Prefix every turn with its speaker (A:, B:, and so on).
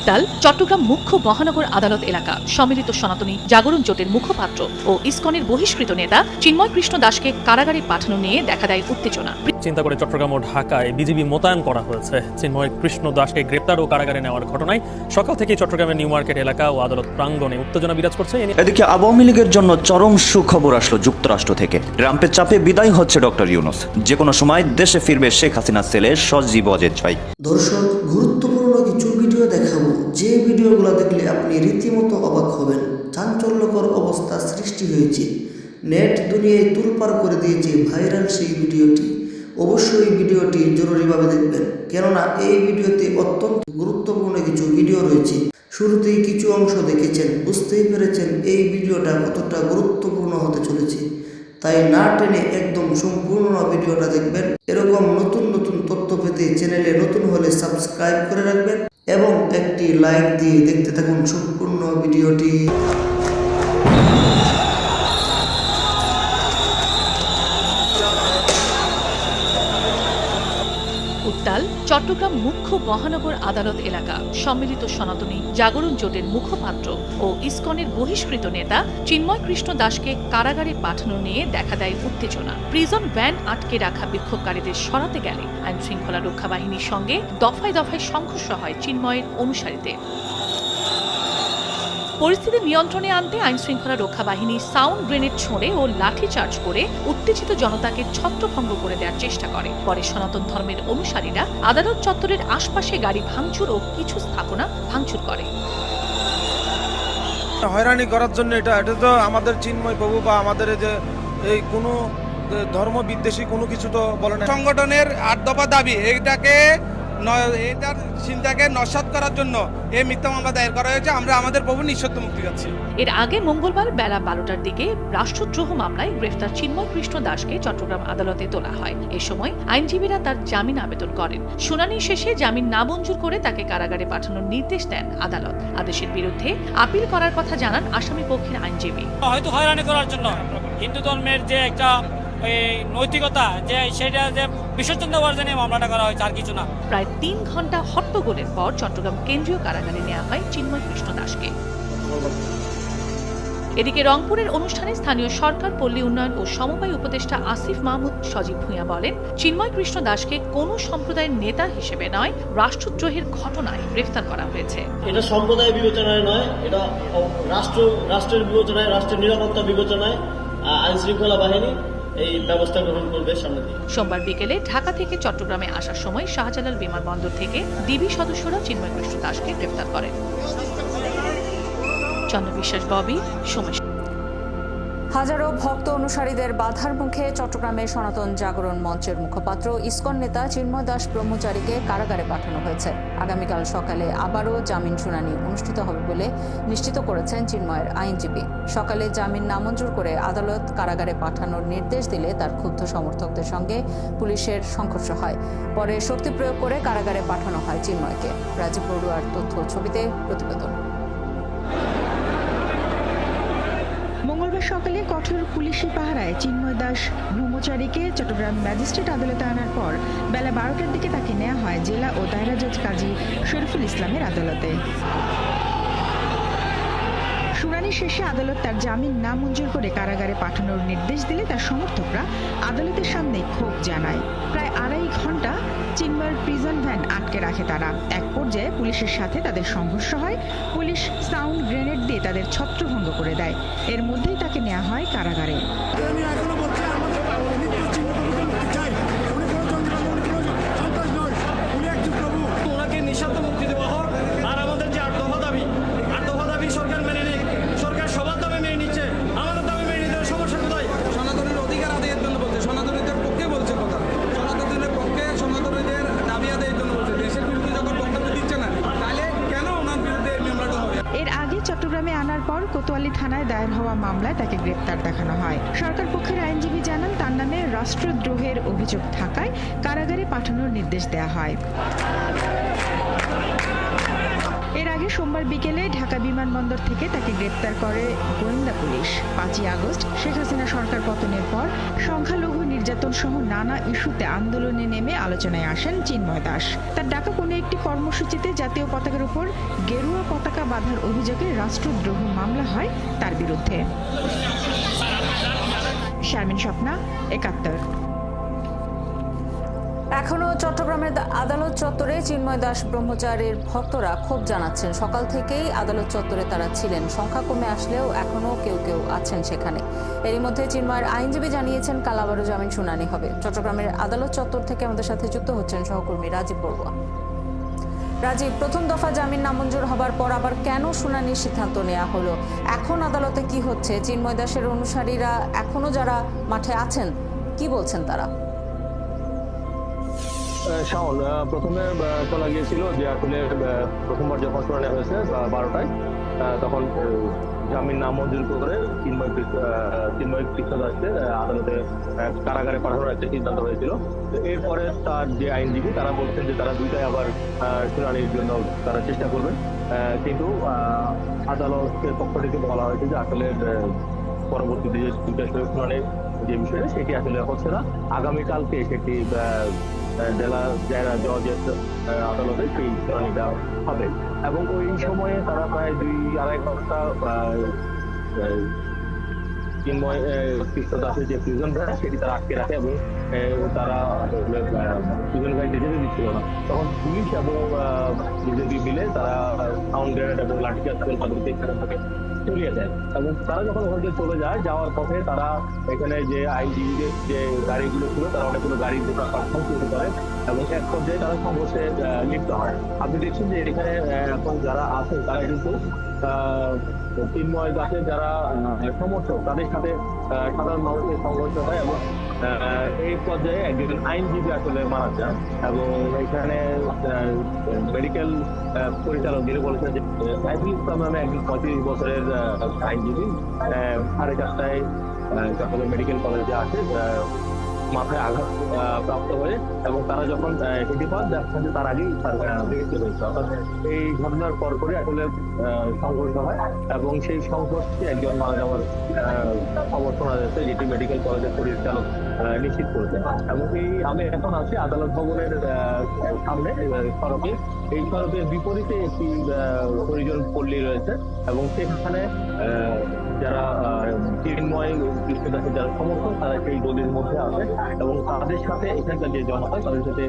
A: উত্তাল চট্টগ্রাম মুখ্য মহানগর আদালত এলাকা। সম্মিলিত সনাতনী জাগরণ জোটের মুখপাত্র ও ইসকনের বহিষ্কৃত নেতা চিন্ময় কৃষ্ণ দাসকে কারাগারে পাঠানো নিয়ে দেখা দেয় উত্তেজনা।
B: চিন্তা করে চট্টগ্রাম ও ঢাকায় বিজিবি মোতায়েন করা হয়েছে। চিন্ময় কৃষ্ণ দাসকে গ্রেপ্তার ও কারাগারে নেওয়ার ঘটনায় সকাল থেকে চট্টগ্রামের নিউ মার্কেট এলাকা ও আদালত প্রাঙ্গণে উত্তেজনা বিরাজ করছে।
C: এদিকে আওয়ামী লীগের জন্য চরম সুখবর আসলো যুক্তরাষ্ট্র থেকে। ট্রাম্পের চাপে বিদায় হচ্ছে ডক্টর ইউনূস। যে কোনো সময় দেশে ফিরবে শেখ হাসিনার ছেলে সজীব ওয়াজেদ ভাই।
D: দর্শক, গুরুত্বপূর্ণ কিছু ভিডিও দেখাবো, যে ভিডিওগুলো দেখলে আপনি রীতিমতো অবাক হবেন। চাঞ্চল্যকর অবস্থা সৃষ্টি হয়েছে, নেট দুনিয়ায় তুলপার করে দিয়েছে ভাইরাল সেই ভিডিওটি। অবশ্যই এই ভিডিওটি জরুরিভাবে দেখবেন, কেননা এই ভিডিওতে অত্যন্ত গুরুত্বপূর্ণ কিছু ভিডিও রয়েছে। শুরুতেই কিছু অংশ দেখেছেন, বুঝতেই পেরেছেন এই ভিডিওটা কতটা গুরুত্বপূর্ণ হতে চলেছে। তাই না টেনে একদম সম্পূর্ণ ভিডিওটা দেখবেন। এরকম নতুন নতুন তথ্য পেতে চ্যানেলে নতুন হলে সাবস্ক্রাইব করে রাখবেন এবং একটি লাইক দিয়ে দেখতে থাকুন সম্পূর্ণ ভিডিওটি।
A: উত্তাল চট্টগ্রাম মুখ্য মহানগর আদালত এলাকা। সম্মিলিত সনাতনী জাগরণ জোটের মুখপাত্র ও ইসকনের বহিষ্কৃত নেতা চিন্ময় কৃষ্ণ দাসকে কারাগারে পাঠানো নিয়ে দেখা দেয় উত্তেজনা। প্রিজন ভ্যান আটকে রাখা বিক্ষোভকারীদের সরাতে গেলে আইন শৃঙ্খলা রক্ষা বাহিনীর সঙ্গে দফায় দফায় সংঘর্ষ হয় চিন্ময়ের অনুসারীদের। পরিস্থিতি নিয়ন্ত্রণে আনতে আইন শৃঙ্খলা রক্ষা বাহিনী সাউন্ড গ্রেনেড ছোঁড়ে ও লাঠিচার্জ করে উত্তেজিত জনতাকে ছত্রভঙ্গ করে দেওয়ার চেষ্টা করে। পরে সনাতন ধর্মের অনুসারীরা আদালত চত্বরের আশপাশে গাড়ি ভাঙচুর ও কিছু স্থাপনা ভাঙচুর করে।
E: হয়রানি করার জন্য এটা তো আমাদের চিন্ময় প্রভু বা আমাদের এই কোনো ধর্ম বিদ্বেষী কোনো কিছু তো বলে না। সংগঠনের ৮ দফা দাবি এটার চিন্তাকে নস্যাৎ করার জন্য এই মিথ্যা মামলা দায়ের করা হয়েছে। আমরা আমাদের প্রভু নিঃশর্ত মুক্তি চাচ্ছি।
A: এর আগে মঙ্গলবার বেলা ১২টার দিকে রাষ্ট্রদ্রোহ মামলায় গ্রেফতার চিন্ময় কৃষ্ণ দাসকে চট্টগ্রাম আদালতে তোলা হয়। এ সময় আইনজীবীরা তার জামিন আবেদন করেন। শুনানি শেষে জামিন নামঞ্জুর করে তাকে কারাগারে পাঠানোর নির্দেশ দেন আদালত। আদেশের বিরুদ্ধে আপিল করার কথা জানান আসামি পক্ষের আইনজীবী।
F: হয়তো হয়রানি করার জন্য হিন্দু ধর্মের যে একটা নৈতিকতা যে সেটা যে বিসর্জন দেওয়ার জন্য মামলাটা করা হয়েছে, আর কিছু না।
A: প্রায় ৩ ঘন্টা হট্টগোলের পর চট্টগ্রাম কেন্দ্রীয় কারাগারে নেওয়া হয় চিন্ময় কৃষ্ণ দাসকে। এদিকে রংপুরের অনুষ্ঠানে স্থানীয় সরকার, পল্লী উন্নয়ন ও সমবায় উপদেষ্টা আসিফ মাহমুদ সজীব ভূঁইয়া বলেন, চিন্ময় কৃষ্ণ দাসকে কোনো সম্প্রদায়ের নেতা হিসেবে নয়, রাষ্ট্রদ্রোহের ঘটনায় গ্রেফতার করা হয়েছে।
G: এটা সম্প্রদায় বিবেচনায় নয়, এটা রাষ্ট্রের বিবেচনায়, রাষ্ট্রের নিরাপত্তা বিবেচনায় আইন শৃঙ্খলা বাহিনী এই ব্যবস্থা গ্রহণ করবে সামনে দিয়ে।
A: সোমবার বিকেলে ঢাকা থেকে চট্টগ্রামে আসার সময় শাহজালাল বিমানবন্দর থেকে ডিবি সদস্যরা চিন্ময় কৃষ্ণ দাসকে গ্রেফতার করেন। চন্দ্র বিশ্বাস, ববি, সময়।
H: হাজারো ভক্ত অনুসারীদের বাধার মুখে চট্টগ্রামে সনাতন জাগরণ মঞ্চের মুখপাত্র ইসকন নেতা চিন্ময় দাস ব্রহ্মচারীকে কারাগারে পাঠানো হয়েছে। আগামীকাল সকালে আবারও জামিন শুনানি অনুষ্ঠিত হবে বলে নিশ্চিত করেছেন চিন্ময়ের আইনজীবী। সকালে জামিন নামঞ্জুর করে আদালত কারাগারে পাঠানোর নির্দেশ দিলে তার ক্ষুব্ধ সমর্থকদের সঙ্গে পুলিশের সংঘর্ষ হয়। পরে শক্তি প্রয়োগ করে কারাগারে পাঠানো হয় চিন্ময়কে। রাজীব বড়ুয়ার তথ্য ছবিতে প্রতিবেদন।
I: মঙ্গলবার সকালে কঠোর পুলিশি পাহারায় চিন্ময় দাস ব্রহ্মচারীকে চট্টগ্রাম ম্যাজিস্ট্রেট আদালতে আনার পর বেলা ১২টার দিকে তাকে নেওয়া হয় জেলা ও দায়রা জজ কাজী শরীফুল ইসলামের আদালতে। শুনানি শেষে আদালত তার জামিন নামঞ্জুর করে কারাগারে পাঠানোর নির্দেশ দিলে তার সমর্থকরা আদালতের সামনে ক্ষোভ জানায়। প্রায় ২.৫ ঘন্টা চিন্ময়ের প্রিজন ভ্যান আটকে রাখে তারা। এক পর্যায়ে পুলিশের সাথে তাদের সংঘর্ষ হয়। পুলিশ সাউন্ড গ্রেনেড দিয়ে তাদের ছত্রভঙ্গ করে দেয়। এর মধ্যেই তাকে নেওয়া হয় কারাগারে। চট্টগ্রামে আনার পর কোতোয়ালি থানায় দায়ের হওয়া মামলায় তাকে গ্রেপ্তার দেখানো হয়। সরকার পক্ষের আইনজীবী জানান, তার নামে রাষ্ট্রদ্রোহের অভিযোগ থাকায় কারাগারে পাঠানোর নির্দেশ দেওয়া হয়। এর আগে সোমবার বিকেলে ঢাকা বিমানবন্দর থেকে তাকে গ্রেপ্তার করে গোয়েন্দা পুলিশ। ৫ই আগস্ট শেখ হাসিনা সরকার পতনের পর সংখ্যালঘু নির্যাতন সহ নানা ইস্যুতে আন্দোলনে নেমে আলোচনায় আসেন চিন্ময় দাস। তার ডাকা কোনো একটি কর্মসূচিতে জাতীয় পতাকার উপর গেরুয়া পতাকা বাঁধার অভিযোগে রাষ্ট্রদ্রোহ মামলা হয় তার বিরুদ্ধে। শারমিন স্বপ্না, ৭১।
H: এখনো চট্টগ্রামের আদালত চত্বরে চিন্ময় দাস ব্রহ্মচারীর ভক্তরা ক্ষোভ জানাচ্ছেন। সকাল থেকেই আদালত চত্বরে তারা ছিলেন। সংখ্যা কমে আসলেও এখনো কেউ কেউ আছেন সেখানে। এরই মধ্যে চিন্ময়ের আইনজীবী জানিয়েছেন কাল আবারও জামিন শুনানি হবে। চট্টগ্রামের আদালত চত্বর থেকে আমাদের সাথে যুক্ত হচ্ছেন সহকর্মী রাজীব বড়ুয়া। রাজীব, প্রথম দফা জামিন নামঞ্জুর হবার পর আবার কেন শুনানির সিদ্ধান্ত নেওয়া হলো? এখন আদালতে কি হচ্ছে? চিন্ময় দাসের অনুসারীরা এখনো যারা মাঠে আছেন কি বলছেন তারা?
J: শাওন, প্রথমে বলা গিয়েছিল যে আসলে প্রথমবার যখন শুনানি হয়েছে 12টায়, তখন জামিন নামঞ্জুর করে চিন্ময় কৃষ্ণ দাসকে আদালতে কারাগারে পাঠানোর একটা সিদ্ধান্ত হয়েছিল। এরপরে তার যে আইনজীবী তারা বলছেন যে তারা দুইটাই আবার শুনানির জন্য তারা চেষ্টা করবেন, কিন্তু আদালতের পক্ষ থেকে বলা হয়েছে যে আসলে পরবর্তীতে যে দুইটা শুনানির যে বিষয়টা সেটি আসলে হচ্ছে না। আগামীকালকে সেটি জেলা জজের আদালতে সেই শুনানিটা হবে এবং ওই সময়ে তারা প্রায় 2-2.5 ঘন্টা চিন্ময় কৃষ্ণ দাসের যে প্রিজন ভ্যান সেটি তারা আটকে রাখে এবং তারা প্রিজন ভ্যান যেতে দিচ্ছিল না। তখন পুলিশ এবং বিজেপি মিলে তারা সাউন্ড গ্রেনেড এবং লাঠিচার্জ করে তাদেরকে এখানে থেকে চলিয়ে দেয় এবং তারা যখন ওখান থেকে চলে যায়, যাওয়ার পথে তারা এখানে যে আইনজীবীদের যে গাড়িগুলো ছিল তারা অনেকগুলো গাড়ি শুরু করে এবং এক পর্যায়ে তারা সংঘর্ষে লিপ্ত হয়। আপনি দেখছেন যে এখানে এখন যারা আছে তারা কিন্তু চিন্ময় দাসের যারা সমর্থক তাদের সাথে সাধারণ মানুষের সংঘর্ষ হয় এবং এই পর্যায়ে একজন আইনজীবী আসলে মারা যান এবং এখানে মেডিকেল পরিচালক যিনি বলেছেন যে সাইফুল ইসলাম নামে একজন 35 বছরের আইনজীবী 4:30টায় চট্টগ্রাম মেডিকেল কলেজে আসে মাথায় আঘাত প্রাপ্ত হয়ে এবং তারা যখন হেঁটে পান দেখছেন যে তার আগেই তার মৃত্যু হয়েছে। অর্থাৎ এই ঘটনার পরপরই আসলে সংঘর্ষ হয় এবং সেই সংঘর্ষে একজন মারা যাওয়ার খবর শোনা যাচ্ছে, যেটি মেডিকেল কলেজের পরিচালক নিশ্চিত করেছেন। এবং আমি এখন আছি আদালত ভবনের সামনে সড়কে। এই সড়কের বিপরীতে একটি হরিজন পল্লী রয়েছে এবং সেখানে যারা চিন্ময় কৃষ্ণ দাসের যারা সমর্থক তারা সেই গলির মধ্যে আছে এবং তাদের সাথে এখানকার যে জনতা তাদের সাথে